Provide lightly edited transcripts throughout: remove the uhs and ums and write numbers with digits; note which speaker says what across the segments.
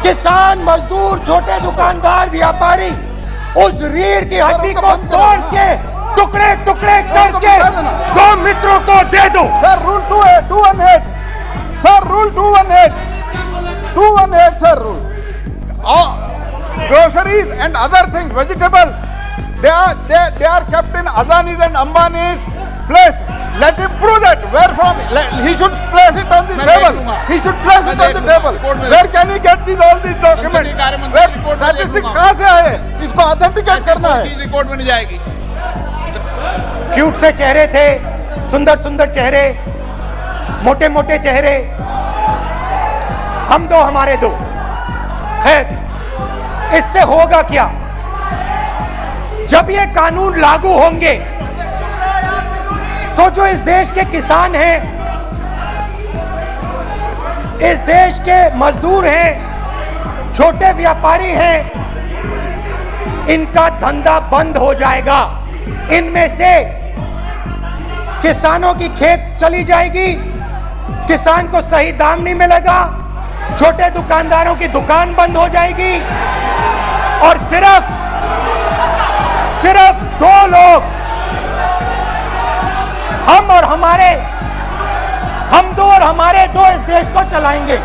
Speaker 1: किसान, मजदूर, छोटे दुकानदार, व्यापारी उस रीढ़ की हड्डी को तोड़ के टुकड़े टुकड़े करके दो मित्रों को दे दो।
Speaker 2: Sir rule 218 sir rule 218 sir rule. Groceries and other things, vegetables, they are kept in Adani's and Ambani's place. Let him prove that. Where from? He should place it on the table. He should place it on the table. Where can he get all these documents? Where statistics कहाँ से आए? इसको authenticate करना है.
Speaker 3: Report बन जाएगी।
Speaker 1: Cute से चेहरे थे, सुंदर सुंदर चेहरे, मोटे मोटे चेहरे, हम दो हमारे दो। खैर, इससे होगा क्या? जब ये कानून लागू होंगे तो जो इस देश के किसान हैं, इस देश के मजदूर हैं, छोटे व्यापारी हैं, इनका धंधा बंद हो जाएगा। इनमें से किसानों की खेत चली जाएगी, किसान को सही दाम नहीं मिलेगा, छोटे दुकानदारों की दुकान बंद हो जाएगी और सिर्फ दो लोग, हम दो और हमारे दो इस देश को चलाएंगे।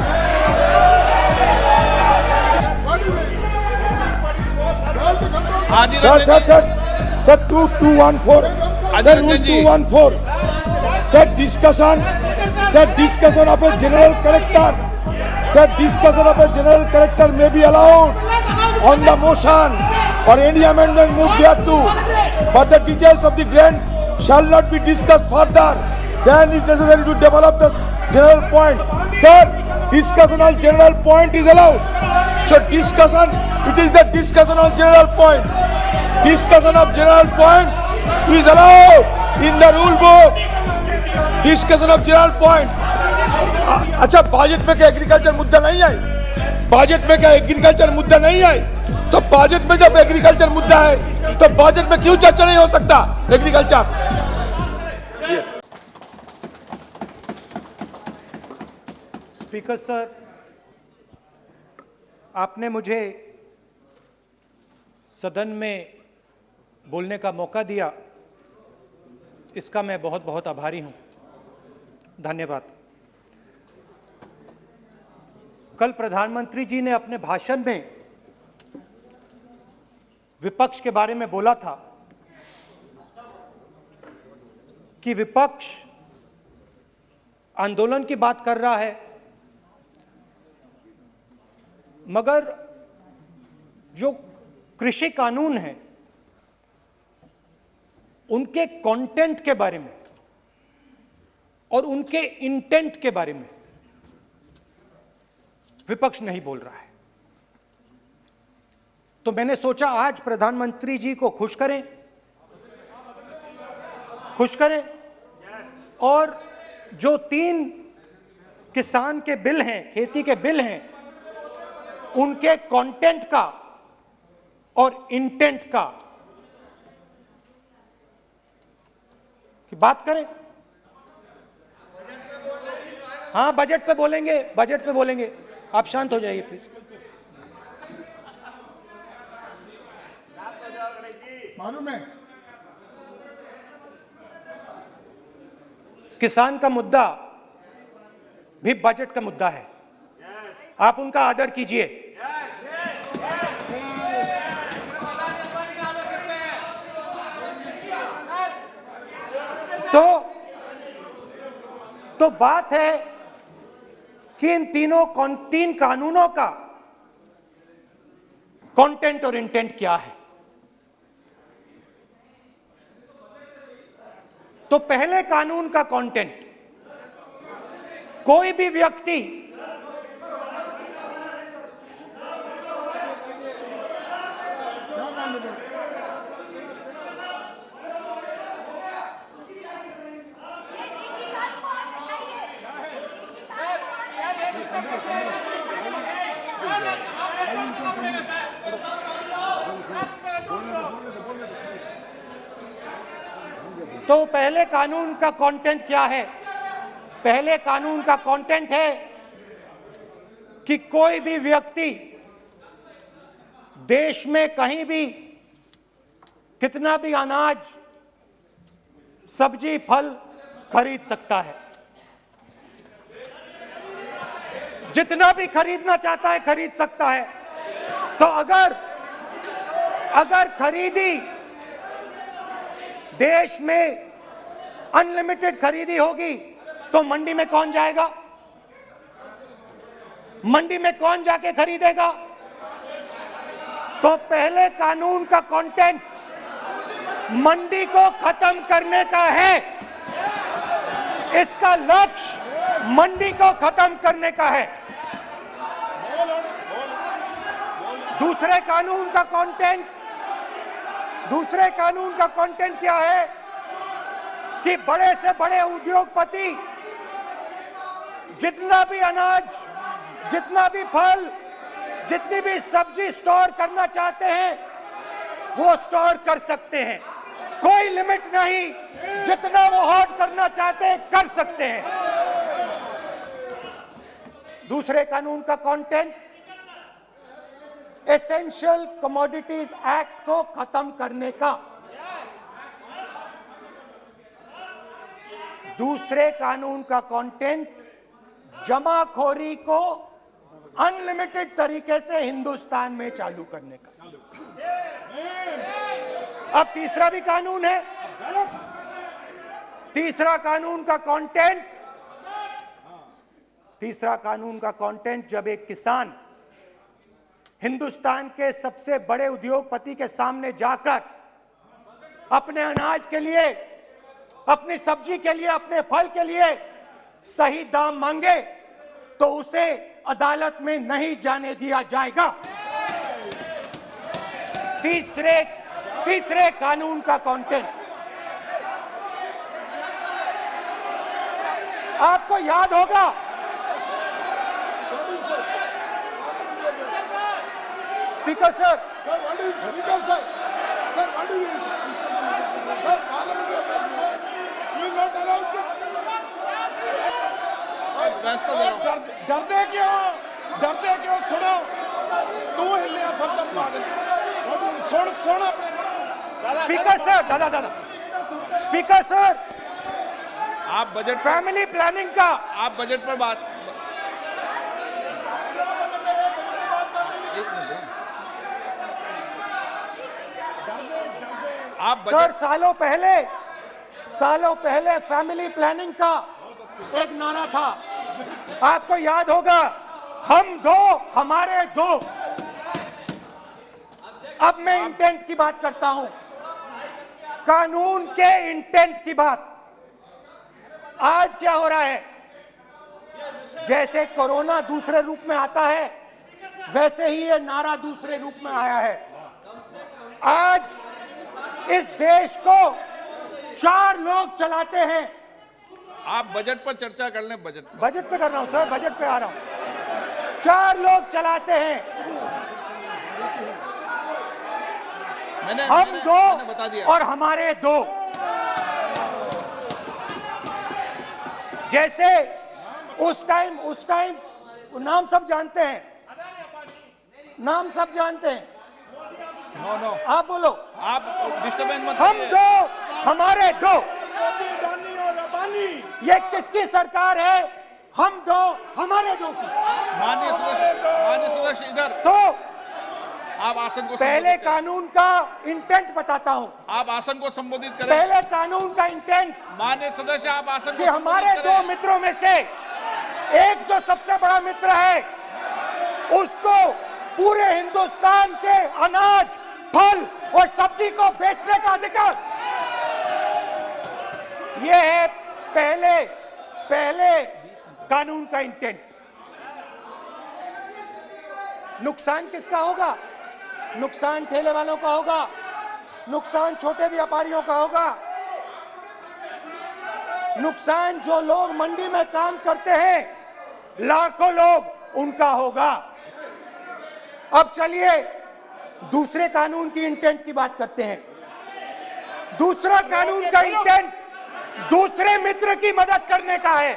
Speaker 2: Sir 2214 Sir rule 214 Sir discussion of a general character. Sir, discussion of a general character may be allowed on the motion or any amendment moved thereto, but the details of the grant shall not be discussed further than is necessary to develop the general point. Sir, discussion on general point is allowed. So discussion, it is the discussion on general point. Discussion of general point is allowed in the rule book. Discussion of general point. अच्छा, budget में क्या agriculture मुद्दा नहीं आई? Budget में क्या agriculture मुद्दा नहीं आई? तो बजट में जब एग्रीकल्चर मुद्दा है तो बजट में क्यों चर्चा नहीं हो सकता एग्रीकल्चर?
Speaker 1: स्पीकर सर, आपने मुझे सदन में बोलने का मौका दिया, इसका मैं बहुत बहुत आभारी हूं। धन्यवाद। कल प्रधानमंत्री जी ने अपने भाषण में विपक्ष के बारे में बोला था कि विपक्ष आंदोलन की बात कर रहा है, मगर जो कृषि कानून है उनके कंटेंट के बारे में और उनके इंटेंट के बारे में विपक्ष नहीं बोल रहा है। तो मैंने सोचा आज प्रधानमंत्री जी को खुश करें और जो 3 किसान के बिल हैं, खेती के बिल हैं, उनके कंटेंट का और इंटेंट का की बात करें। हाँ, बजट पे बोलेंगे। आप शांत हो जाइए प्लीज।
Speaker 2: मालूम है
Speaker 1: किसान का मुद्दा भी बजट का मुद्दा है, आप उनका आदर कीजिए। तो बात है कि इन 3 कानूनों का कंटेंट और इंटेंट क्या है। तो पहले कानून का कंटेंट, कोई भी व्यक्ति तो पहले कानून का कंटेंट क्या है? पहले कानून का कंटेंट है कि कोई भी व्यक्ति देश में कहीं भी कितना भी अनाज, सब्जी, फल खरीद सकता है, जितना भी खरीदना चाहता है खरीद सकता है। तो अगर खरीदी देश में अनलिमिटेड खरीदी होगी तो मंडी में कौन जाएगा? मंडी में कौन जाके खरीदेगा? तो पहले कानून का कंटेंट मंडी को खत्म करने का है। इसका लक्ष्य मंडी को खत्म करने का है। दूसरे कानून का कंटेंट क्या है कि बड़े से बड़े उद्योगपति जितना भी अनाज, जितना भी फल, जितनी भी सब्जी स्टोर करना चाहते हैं वो स्टोर कर सकते हैं, कोई लिमिट नहीं, जितना वो होल्ड करना चाहते हैं कर सकते हैं। दूसरे कानून का कंटेंट एसेंशियल कमोडिटीज एक्ट को खत्म करने का। दूसरे कानून का कंटेंट जमाखोरी को अनलिमिटेड तरीके से हिंदुस्तान में चालू करने का। अब तीसरा भी कानून है। तीसरा कानून का कंटेंट जब एक किसान हिंदुस्तान के सबसे बड़े उद्योगपति के सामने जाकर अपने अनाज के लिए, अपनी सब्जी के लिए, अपने फल के लिए सही दाम मांगे तो उसे अदालत में नहीं जाने दिया जाएगा। तीसरे कानून का कंटेंट आपको याद होगा, स्पीकर सर,
Speaker 2: डरते क्यों? सुनो, तू हिलिया सब पागल। सुन अपने
Speaker 1: स्पीकर सर, दादा स्पीकर सर,
Speaker 3: आप बजट,
Speaker 1: फैमिली प्लानिंग का,
Speaker 3: आप बजट पर बात, आप
Speaker 1: सर, सालों पहले फैमिली प्लानिंग का एक नारा था, आपको याद होगा, हम दो हमारे दो। अब मैं इंटेंट की बात करता हूं, कानून के इंटेंट की बात। आज क्या हो रहा है, जैसे कोरोना दूसरे रूप में आता है वैसे ही ये नारा दूसरे रूप में आया है। आज इस देश को 4 लोग चलाते हैं।
Speaker 3: आप बजट पर चर्चा कर लें।
Speaker 1: बजट पे कर रहा हूं सर, बजट पे आ रहा हूं। 4 लोग चलाते हैं, हम दो
Speaker 3: बता दिया।
Speaker 1: और हमारे दो। जैसे उस टाइम नाम सब जानते हैं, नाम सब जानते हैं।
Speaker 3: नो,
Speaker 1: आप बोलो,
Speaker 3: आप डिस्टर्बेंस मत
Speaker 1: हम
Speaker 3: करिए।
Speaker 1: दो हमारे दो। ये किसकी सरकार है? हम दो हमारे दो की।
Speaker 3: माननीय सदस्य इधर,
Speaker 1: तो
Speaker 3: आप आसन को
Speaker 1: पहले
Speaker 3: संबोधित करें।
Speaker 1: कानून का इंटेंट बताता हूं।
Speaker 3: आप आसन को संबोधित करें।
Speaker 1: पहले कानून का इंटेंट
Speaker 3: माननीय सदस्य, आप आसन
Speaker 1: कि
Speaker 3: को
Speaker 1: हमारे
Speaker 3: संबोधित
Speaker 1: दो
Speaker 3: करें।
Speaker 1: मित्रों में से एक जो सबसे बड़ा मित्र है उसको पूरे हिंदुस्तान के अनाज, फल और सब्जी को बेचने का अधिकार। यह है पहले कानून का इंटेंट। नुकसान किसका होगा? नुकसान ठेले वालों का होगा, नुकसान छोटे व्यापारियों का होगा, नुकसान जो लोग मंडी में काम करते हैं, लाखों लोग, उनका होगा। अब चलिए दूसरे कानून की इंटेंट की बात करते हैं। दूसरा कानून का इंटेंट दूसरे मित्र की मदद करने का है।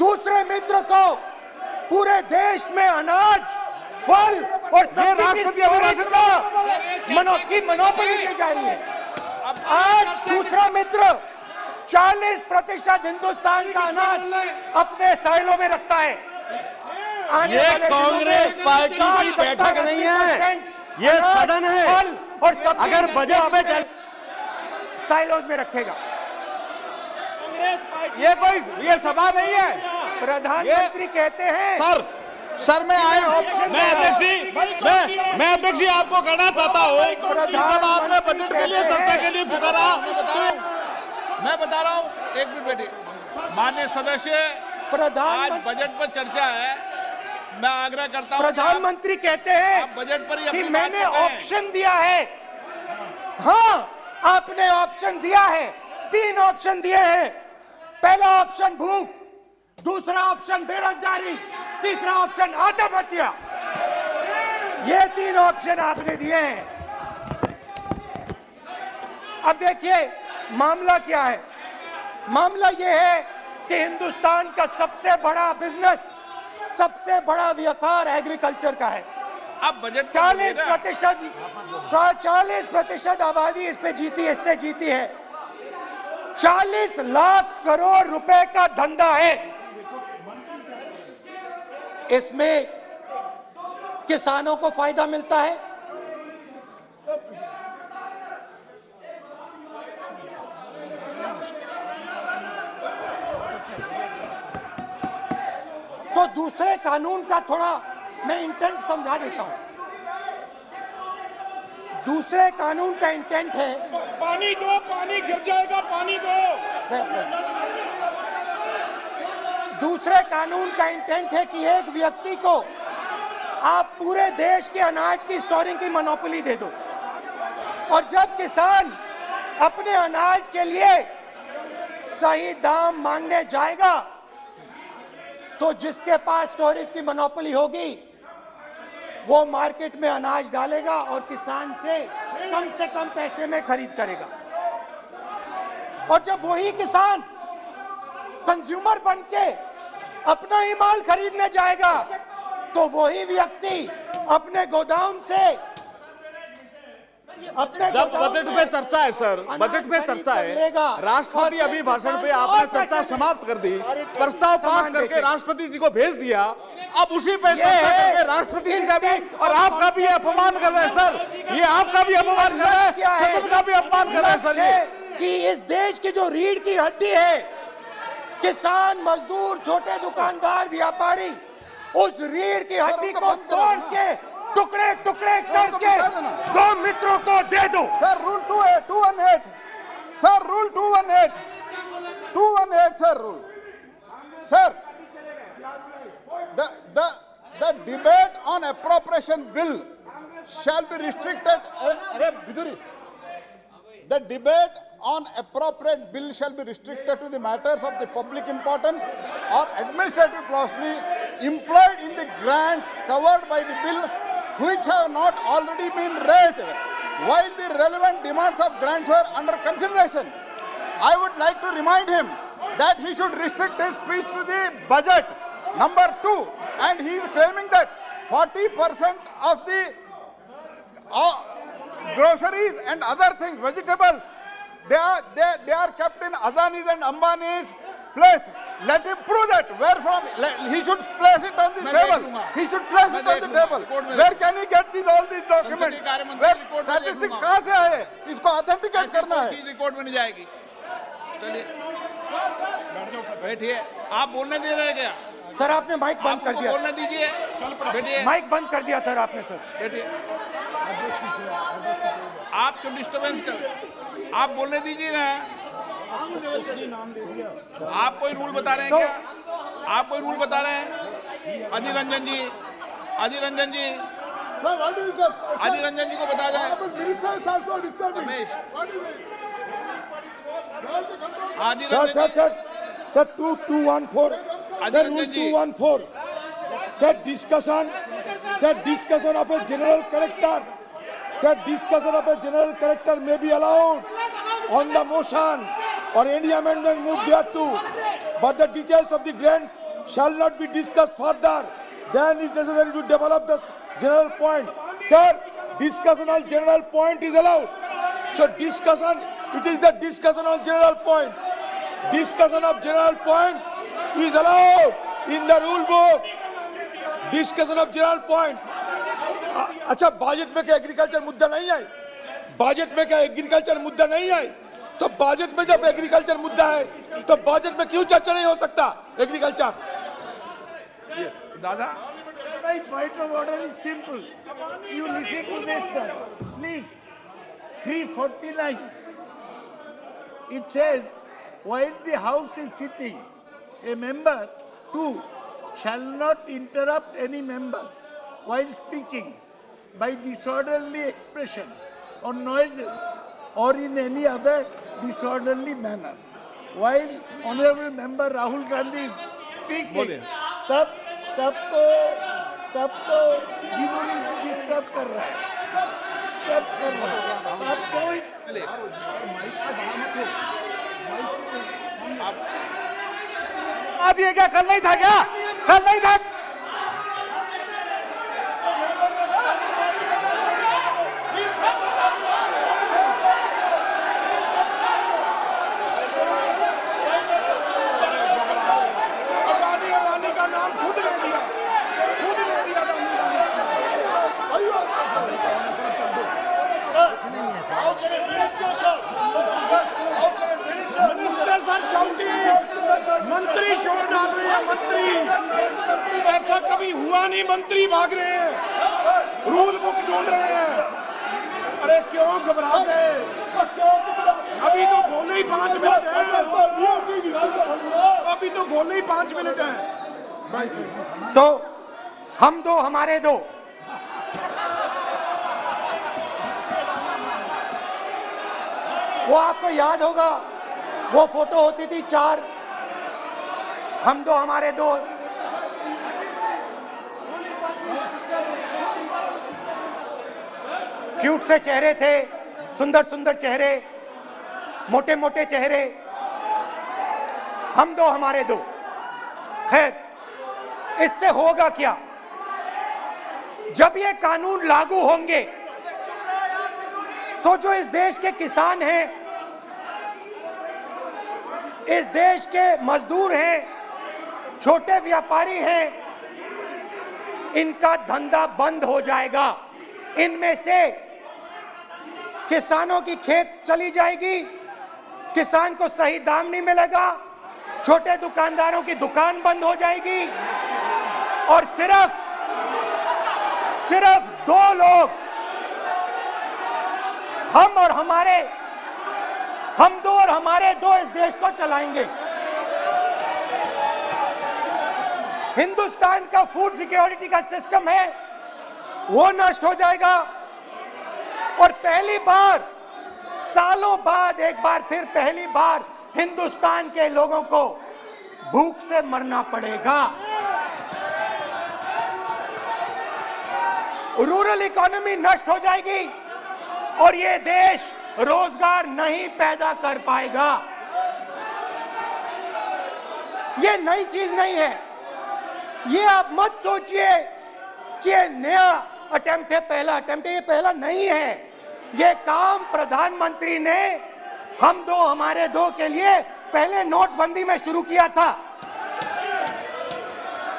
Speaker 1: दूसरे मित्र को पूरे देश में अनाज, फल और सब्सिडी स्टोरेज की मोनोपोली दी जा रही है। आज दूसरा मित्र 40% हिंदुस्तान का अनाज अपने साइलों में रखता है।
Speaker 4: ये कांग्रेस पार्टी की बैठक नहीं है, ये सदन है।
Speaker 1: और
Speaker 4: अगर बजट में
Speaker 1: साइलोज में रखेगा।
Speaker 4: ये सभा नहीं है।
Speaker 1: प्रधानमंत्री कहते हैं
Speaker 4: सर मैं अध्यक्ष जी आपको कहना चाहता हूँ कि जब आपने बजट के लिए चर्चा के लिए पुकारा
Speaker 3: मैं बता रहा हूँ, एक मिनट बैठिए। माननीय सदस्य, आज बजट पर चर्चा है, मैं आग्रह करता हूँ।
Speaker 1: प्रधानमंत्री कहते हैं
Speaker 3: बजट पर ही
Speaker 1: कि
Speaker 3: अपनी बात
Speaker 1: मैंने
Speaker 3: कर रहे हैं।
Speaker 1: ऑप्शन दिया है। हाँ, आपने ऑप्शन दिया है। 3 ऑप्शन दिए हैं। पहला ऑप्शन भूख, दूसरा ऑप्शन बेरोजगारी, तीसरा ऑप्शन आत्महत्या। ये 3 ऑप्शन आपने दिए हैं। अब देखिए मामला क्या है। मामला ये है कि हिंदुस्तान का सबसे बड़ा बिजनेस, सबसे बड़ा व्यापार एग्रीकल्चर का है।
Speaker 3: अब बजट
Speaker 1: 40% आबादी इस पे जीती है, इससे जीती है। 40 लाख करोड़ रुपए का धंधा है। इसमें किसानों को फायदा मिलता है, तो दूसरे कानून का थोड़ा मैं इंटेंट समझा देता हूं। दूसरे कानून का इंटेंट है,
Speaker 2: पानी दो, पानी गिर जाएगा, पानी दो।
Speaker 1: दूसरे कानून का इंटेंट है कि एक व्यक्ति को आप पूरे देश के अनाज की स्टोरिंग की मोनोपोली दे दो, और जब किसान अपने अनाज के लिए सही दाम मांगने जाएगा तो जिसके पास स्टोरेज की मोनोपोली होगी वो मार्केट में अनाज डालेगा और किसान से कम पैसे में खरीद करेगा। और जब वही किसान कंज्यूमर बन के अपना ही माल खरीदने जाएगा तो वही व्यक्ति अपने गोदाम से
Speaker 4: जब बजट पे चर्चा है सर, बजट पे चर्चा है, राष्ट्रपति अभी भाषण पे आपने चर्चा समाप्त कर दी, प्रस्ताव पास करके राष्ट्रपति जी को भेज दिया। अब उसी पे चर्चा करके राष्ट्रपति जी का भी और आपका भी अपमान कर रहे हैं सर। ये आपका भी अपमान कर रहे हैं, सदन का भी अपमान कर रहे हैं सर। ये
Speaker 1: कि इस देश की जो रीढ़ की हड्डी है, किसान, मजदूर, छोटे दुकानदार, व्यापारी, उस रीढ़ की हड्डी को तोड़ के टुकड़े टुकड़े करके 2 मित्रों को दे दो।
Speaker 2: Sir rule 218 sir, rule 218 sir, rule sir, the debate on appropriation bill shall be restricted. The debate on appropriate bill shall be restricted to the matters of the public importance or administrative clausely employed in the grants covered by the bill, which have not already been raised while the relevant demands of grants were under consideration. I would like to remind him that he should restrict his speech to the budget. Number 2, and he is claiming that 40% of the groceries and other things, vegetables, they are kept in Adani's and Ambani's place. Let him prove that. Where from? He should place it on the table. He should place it on the table. Where can he get all these documents? Where statistics कहाँ से आए? इसको authenticate करना है.
Speaker 3: Record में नहीं जाएगी। चलिए बैठिए। आप बोलने दे रहे हैं क्या?
Speaker 1: सर आपने माइक बंद कर दिया।
Speaker 3: बोलने दीजिए। बैठिए।
Speaker 1: माइक बंद कर दिया सर आपने। सर
Speaker 3: बैठिए। आप क्यों डिस्टर्बेंस कर? आप बोलने दीजिए ना। आप कोई रूल बता रहे हैं क्या? आप कोई रूल बता रहे हैं? अधीर रंजन जी, अधीर रंजन जी, अधीर रंजन जी को बता जाए।
Speaker 2: Sir, 2214. Sir, rule 214. Sir, discussion of a general character. Sir, discussion of a general character may be allowed on the motion or any amendment moved thereto, but the details of the grant shall not be discussed further. Then is necessary to develop the general point. Sir, discussion on general point is allowed. So discussion, it is the discussion on general point. Discussion of general point is allowed in the rule book. Discussion of general point. अच्छा budget में क्या agriculture मुद्दा नहीं है? Budget में क्या agriculture मुद्दा नहीं है? तो बजट में जब एग्रीकल्चर मुद्दा है तो बजट में क्यों चर्चा नहीं हो सकता एग्रीकल्चर?
Speaker 3: दादा
Speaker 5: My point of order is simple. You listen to this, sir. Please. 349. It says, while the House is sitting, a member, 2, shall not interrupt any member while speaking by disorderly expression or noises or in any other disorderly manner. While Honorable Member Rahul Gandhi is speaking, तब तो disturb कर रहा है,
Speaker 4: आज ये क्या कल नहीं था क्या? कल नहीं था?
Speaker 2: अडानी का नाम खुद ले दिया मंत्री शोर डाल रहे हैं। मंत्री ऐसा कभी हुआ नहीं, मंत्री भाग रहे हैं, रूल बुक ढूंढ रहे हैं। अरे क्यों घबरा गए? अभी तो बोले ही 5 मिनट है, अभी तो बोले ही 5 मिनट है।
Speaker 1: तो हम दो हमारे दो, वो आपको याद होगा, वो फोटो होती थी 4, हम दो हमारे दो। क्यूट से चेहरे थे, सुंदर सुंदर चेहरे, मोटे मोटे चेहरे, हम दो हमारे दो। खैर, इससे होगा क्या? जब ये कानून लागू होंगे तो जो इस देश के किसान हैं, इस देश के मजदूर हैं, छोटे व्यापारी हैं, इनका धंधा बंद हो जाएगा। इनमें से किसानों की खेत चली जाएगी, किसान को सही दाम नहीं मिलेगा, छोटे दुकानदारों की दुकान बंद हो जाएगी और सिर्फ 2 लोग, हम दो और हमारे दो इस देश को चलाएंगे। हिंदुस्तान का फूड सिक्योरिटी का सिस्टम है वो नष्ट हो जाएगा और पहली बार सालों बाद एक बार फिर पहली बार हिंदुस्तान के लोगों को भूख से मरना पड़ेगा। रूरल इकोनॉमी नष्ट हो जाएगी और ये देश रोजगार नहीं पैदा कर पाएगा। ये नई चीज नहीं है, ये आप मत सोचिए कि ये नया अटेम्प्ट है, पहला अटेम्प्ट है। ये पहला नहीं है, ये काम प्रधानमंत्री ने हम दो हमारे दो के लिए पहले नोटबंदी में शुरू किया था।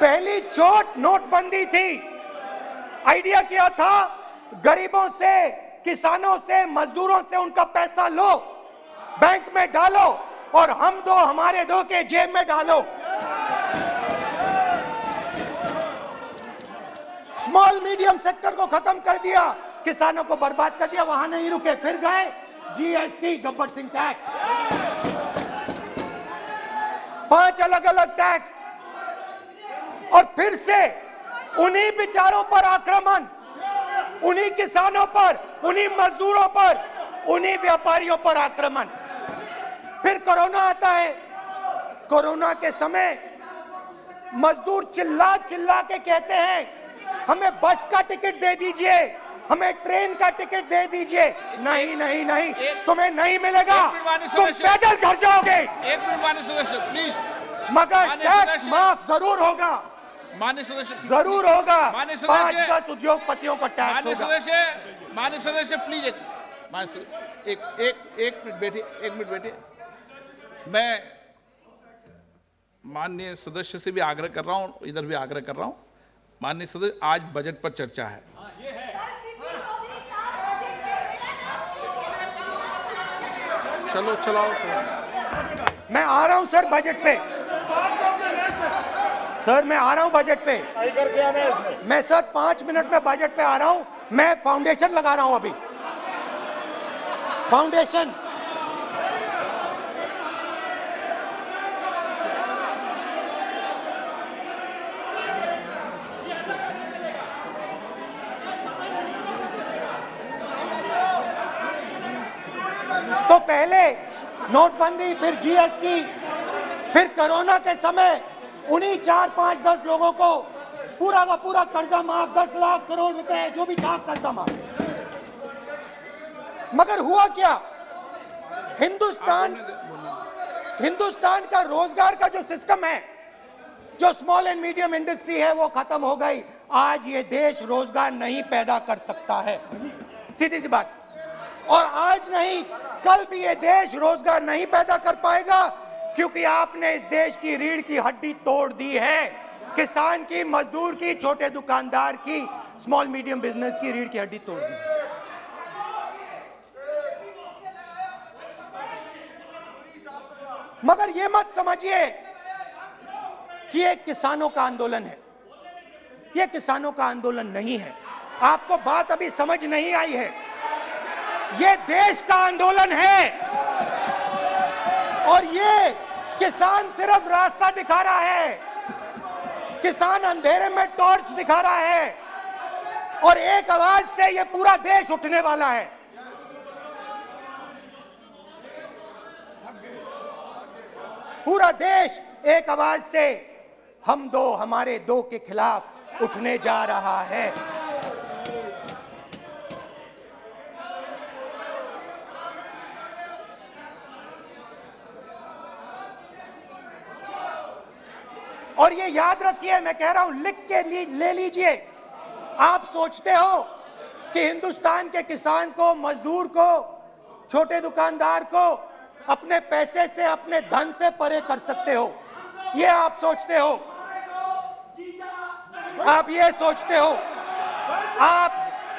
Speaker 1: पहली चोट नोटबंदी थी। आइडिया क्या था? गरीबों से, किसानों से, मजदूरों से उनका पैसा लो, बैंक में डालो और हम दो हमारे दो के जेब में डालो। स्मॉल मीडियम सेक्टर को खत्म कर दिया, किसानों को बर्बाद कर दिया। वहां नहीं रुके, फिर गए जीएसटी, गब्बर सिंह टैक्स, 5 अलग अलग टैक्स और फिर से उन्हीं बेचारों पर आक्रमण, उन्हीं किसानों पर, उन्हीं मजदूरों पर, उन्हीं व्यापारियों पर आक्रमण। फिर कोरोना आता है। कोरोना के समय मजदूर चिल्ला चिल्ला के कहते हैं हमें बस का टिकट दे दीजिए, हमें ट्रेन का टिकट दे दीजिए। नहीं नहीं नहीं, तुम्हें नहीं मिलेगा, तुम पैदल घर जाओगे।
Speaker 3: एक मिनट माननीय सदस्य प्लीज।
Speaker 1: मगर
Speaker 3: माननीय
Speaker 1: टैक्स
Speaker 3: सदस्य-
Speaker 1: माफ जरूर होगा,
Speaker 3: माननीय सदस्य,
Speaker 1: जरूर होगा।
Speaker 3: माननीय सदस्य-
Speaker 1: 5-10 उद्योगपतियों को टैक्स
Speaker 3: माननीय
Speaker 1: होगा।
Speaker 3: सदस्य प्लीज एक मिनट बैठिए, 1 मिनट बैठिए। मैं माननीय सदस्य से भी आग्रह कर रहा हूं, इधर भी आग्रह कर रहा हूं। माननीय सदस्य, आज बजट पर चर्चा है। चलो चलाओ।
Speaker 1: मैं आ रहा हूं सर बजट पे, सर मैं आ रहा हूं बजट पे। मैं सर 5 मिनट में बजट पे आ रहा हूं। मैं फाउंडेशन लगा रहा हूं अभी, फाउंडेशन। तो पहले नोटबंदी, फिर जीएसटी, फिर कोरोना के समय उन्हीं 4, 5, 10 लोगों को पूरा का पूरा कर्जा माफ, 10 लाख करोड़ रुपए जो भी था कर्जा माफ। मगर हुआ क्या? हिंदुस्तान का रोजगार का जो सिस्टम है, जो स्मॉल एंड मीडियम इंडस्ट्री है, वो खत्म हो गई। आज ये देश रोजगार नहीं पैदा कर सकता है, सीधी सी बात। और आज नहीं, कल भी ये देश रोजगार नहीं पैदा कर पाएगा, क्योंकि आपने इस देश की रीढ़ की हड्डी तोड़ दी है। किसान की, मजदूर की, छोटे दुकानदार की, स्मॉल मीडियम बिजनेस की रीढ़ की हड्डी तोड़ दी। मगर ये मत समझिए कि ये किसानों का आंदोलन है। ये किसानों का आंदोलन नहीं है। आपको बात अभी समझ नहीं आई है। ये देश का आंदोलन है, और ये किसान सिर्फ रास्ता दिखा रहा है। किसान अंधेरे में टॉर्च दिखा रहा है, और एक आवाज से ये पूरा देश उठने वाला है। पूरा देश एक आवाज से हम दो, हमारे दो के खिलाफ उठने जा रहा है। और ये याद रखिए, मैं कह रहा हूं, लिख के ले लीजिए। आप सोचते हो कि हिंदुस्तान के किसान को, मजदूर को, छोटे दुकानदार को अपने पैसे से, अपने धन से परे कर सकते हो। ये आप सोचते हो, आप ये सोचते हो।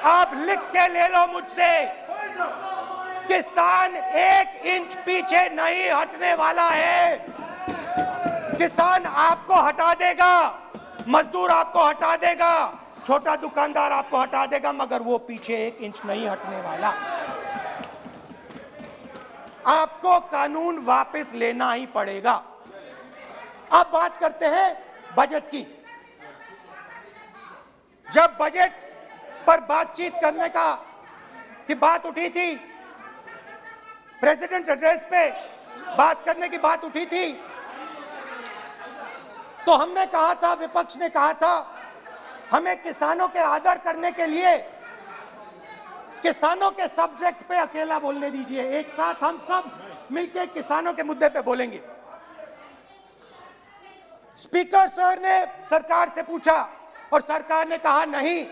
Speaker 1: आप लिख के ले लो मुझसे, किसान 1 इंच पीछे नहीं हटने वाला है। किसान आपको हटा देगा, मजदूर आपको हटा देगा, छोटा दुकानदार आपको हटा देगा, मगर वो पीछे 1 इंच नहीं हटने वाला। आपको कानून वापस लेना ही पड़ेगा। अब बात करते हैं बजट की। जब बजट पर बातचीत करने की बात उठी थी, प्रेसिडेंट एड्रेस पे बात करने की बात उठी थी, तो हमने कहा था, विपक्ष ने कहा था, हमें किसानों के आदर करने के लिए किसानों के सब्जेक्ट पे अकेला बोलने दीजिए। एक साथ हम सब मिलकर किसानों के मुद्दे पे बोलेंगे। स्पीकर सर ने सरकार से पूछा, और सरकार ने कहा नहीं,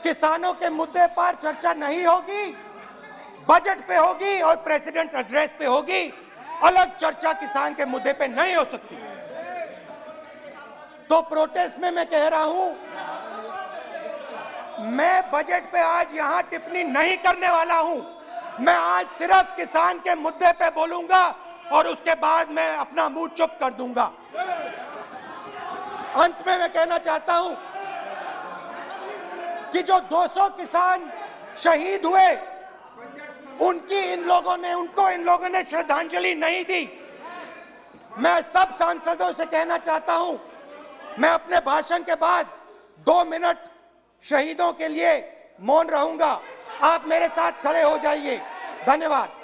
Speaker 1: किसानों के मुद्दे पर चर्चा नहीं होगी, बजट पे होगी और प्रेसिडेंट एड्रेस पे होगी। अलग चर्चा किसान के मुद्दे पे नहीं हो सकती। तो प्रोटेस्ट में मैं कह रहा हूं, मैं बजट पे आज यहां टिप्पणी नहीं करने वाला हूं। मैं आज सिर्फ किसान के मुद्दे पे बोलूंगा, और उसके बाद मैं अपना मुंह चुप कर दूंगा। अंत में मैं कहना चाहता हूं कि जो 200 किसान शहीद हुए, उनको इन लोगों ने श्रद्धांजलि नहीं दी। मैं सब सांसदों से कहना चाहता हूं, मैं अपने भाषण के बाद 2 मिनट शहीदों के लिए मौन रहूंगा। आप मेरे साथ खड़े हो जाइए। धन्यवाद।